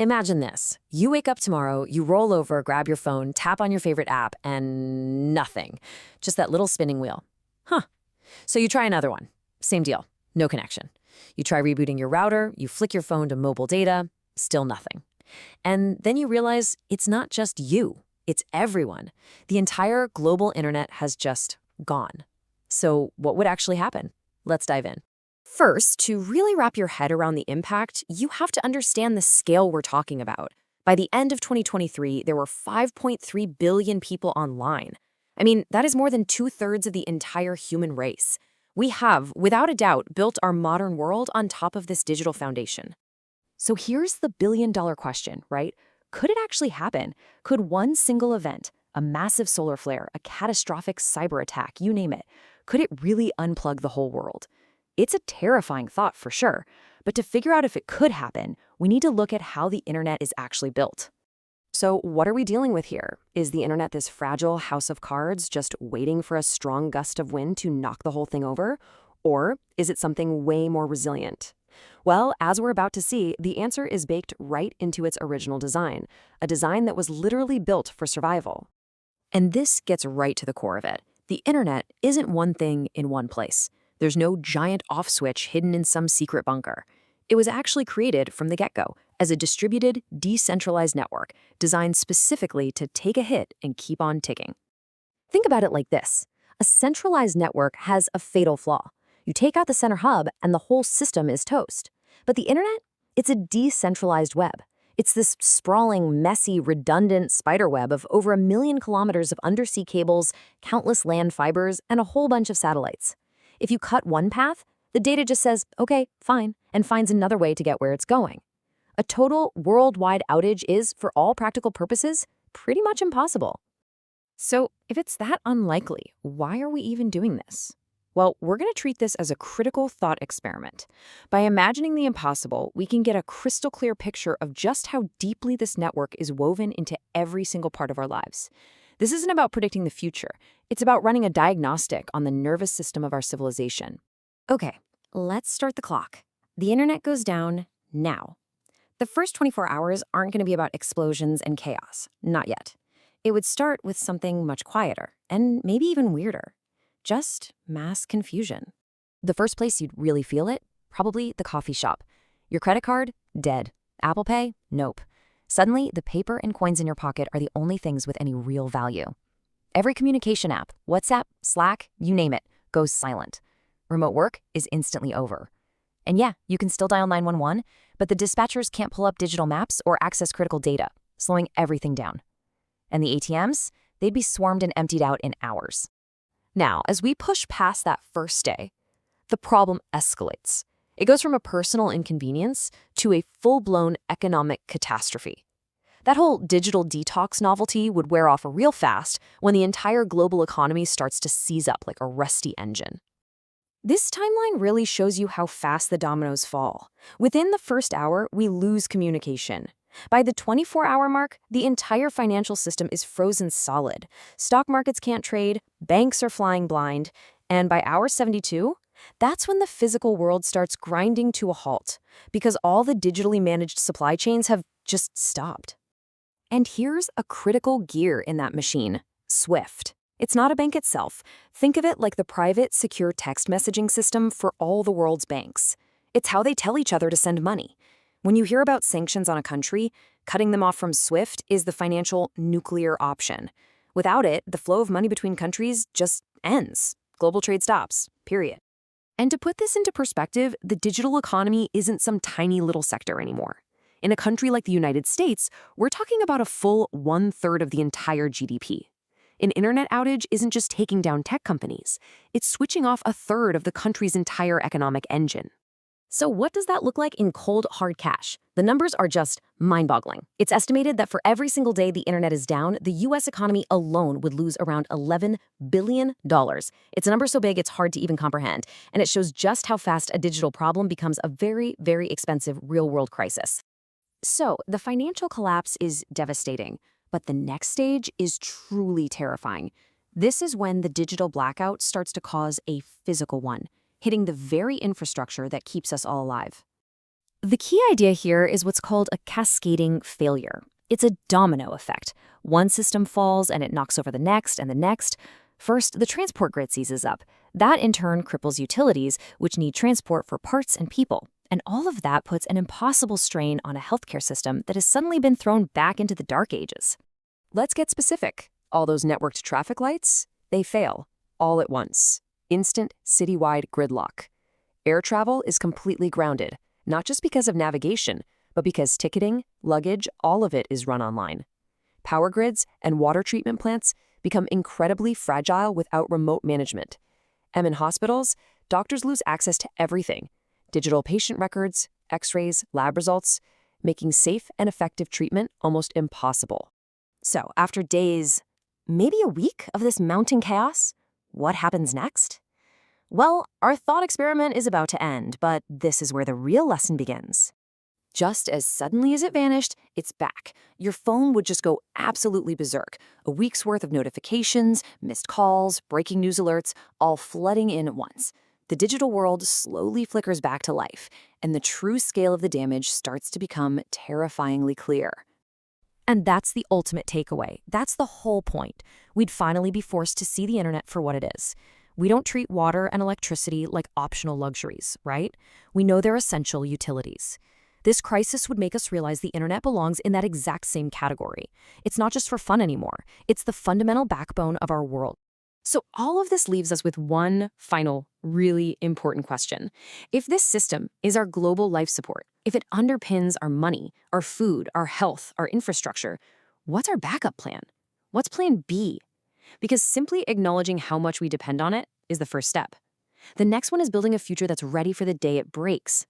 Imagine this. You wake up tomorrow, you roll over, grab your phone, tap on your favorite app, and nothing. Just that little spinning wheel. Huh. So you try another one. Same deal. No connection. You try rebooting your router, you flick your phone to mobile data, still nothing. And then you realize it's not just you, it's everyone. The entire global internet has just gone. So what would actually happen? Let's dive in. First, to really wrap your head around the impact, you have to understand the scale we're talking about. By the end of 2023, there were 5.3 billion people online. I mean, that is more than 2/3 of the entire human race. We have, without a doubt, built our modern world on top of this digital foundation. So here's the billion-dollar question, right? Could it actually happen? Could one single event, a massive solar flare, a catastrophic cyber attack, you name it, could it really unplug the whole world? It's a terrifying thought for sure, but to figure out if it could happen, we need to look at how the internet is actually built. So what are we dealing with here? Is the internet this fragile house of cards just waiting for a strong gust of wind to knock the whole thing over? Or is it something way more resilient? Well, as we're about to see, the answer is baked right into its original design, a design that was literally built for survival. And this gets right to the core of it. The internet isn't one thing in one place. There's no giant off switch hidden in some secret bunker. It was actually created from the get-go as a distributed, decentralized network designed specifically to take a hit and keep on ticking. Think about it like this. A centralized network has a fatal flaw. You take out the center hub and the whole system is toast. But the internet? It's a decentralized web. It's this sprawling, messy, redundant spider web of over 1 million kilometers of undersea cables, countless land fibers, and a whole bunch of satellites. If you cut one path, the data just says, okay, fine, and finds another way to get where it's going. A total worldwide outage is, for all practical purposes, pretty much impossible. So if it's that unlikely, why are we even doing this? Well, we're going to treat this as a critical thought experiment. By imagining the impossible, we can get a crystal clear picture of just how deeply this network is woven into every single part of our lives. This isn't about predicting the future. It's about running a diagnostic on the nervous system of our civilization. Okay, let's start the clock. The internet goes down now. The first 24 hours aren't going to be about explosions and chaos. Not yet. It would start with something much quieter, and maybe even weirder. Just mass confusion. The first place you'd really feel it? Probably the coffee shop. Your credit card? Dead. Apple Pay? Nope. Suddenly, the paper and coins in your pocket are the only things with any real value. Every communication app, WhatsApp, Slack, you name it, goes silent. Remote work is instantly over. And yeah, you can still dial 911, but the dispatchers can't pull up digital maps or access critical data, slowing everything down. And the ATMs? They'd be swarmed and emptied out in hours. Now, as we push past that first day, the problem escalates. It goes from a personal inconvenience to a full-blown economic catastrophe. That whole digital detox novelty would wear off real fast when the entire global economy starts to seize up like a rusty engine. This timeline really shows you how fast the dominoes fall. Within the first hour, we lose communication. By the 24-hour mark, the entire financial system is frozen solid. Stock markets can't trade, banks are flying blind, and by hour 72, that's when the physical world starts grinding to a halt, because all the digitally managed supply chains have just stopped. And here's a critical gear in that machine, SWIFT. It's not a bank itself. Think of it like the private, secure text messaging system for all the world's banks. It's how they tell each other to send money. When you hear about sanctions on a country, cutting them off from SWIFT is the financial nuclear option. Without it, the flow of money between countries just ends. Global trade stops, period. And to put this into perspective, the digital economy isn't some tiny little sector anymore. In a country like the United States, we're talking about a full 1/3 of the entire GDP. An internet outage isn't just taking down tech companies. It's switching off 1/3 of the country's entire economic engine. So what does that look like in cold, hard cash? The numbers are just mind-boggling. It's estimated that for every single day the internet is down, the U.S. economy alone would lose around $11 billion. It's a number so big it's hard to even comprehend, and it shows just how fast a digital problem becomes a very, very expensive real-world crisis. So the financial collapse is devastating, but the next stage is truly terrifying. This is when the digital blackout starts to cause a physical one, hitting the very infrastructure that keeps us all alive. The key idea here is what's called a cascading failure. It's a domino effect. One system falls and it knocks over the next and the next. First, the transport grid seizes up. That in turn cripples utilities, which need transport for parts and people. And all of that puts an impossible strain on a healthcare system that has suddenly been thrown back into the dark ages. Let's get specific. All those networked traffic lights, they fail, all at once. Instant citywide gridlock. Air travel is completely grounded, not just because of navigation, but because ticketing, luggage, all of it is run online. Power grids and water treatment plants become incredibly fragile without remote management. And in hospitals, doctors lose access to everything: digital patient records, x-rays, lab results, making safe and effective treatment almost impossible. So, after days, maybe a week of this mounting chaos, what happens next? Well, our thought experiment is about to end, but this is where the real lesson begins. Just as suddenly as it vanished, it's back. Your phone would just go absolutely berserk. A week's worth of notifications, missed calls, breaking news alerts, all flooding in at once. The digital world slowly flickers back to life, and the true scale of the damage starts to become terrifyingly clear. And that's the ultimate takeaway. That's the whole point. We'd finally be forced to see the internet for what it is. We don't treat water and electricity like optional luxuries, right? We know they're essential utilities. This crisis would make us realize the internet belongs in that exact same category. It's not just for fun anymore. It's the fundamental backbone of our world. So all of this leaves us with one final, really important question. If this system is our global life support, if it underpins our money, our food, our health, our infrastructure, what's our backup plan? What's plan B? Because simply acknowledging how much we depend on it is the first step. The next one is building a future that's ready for the day it breaks.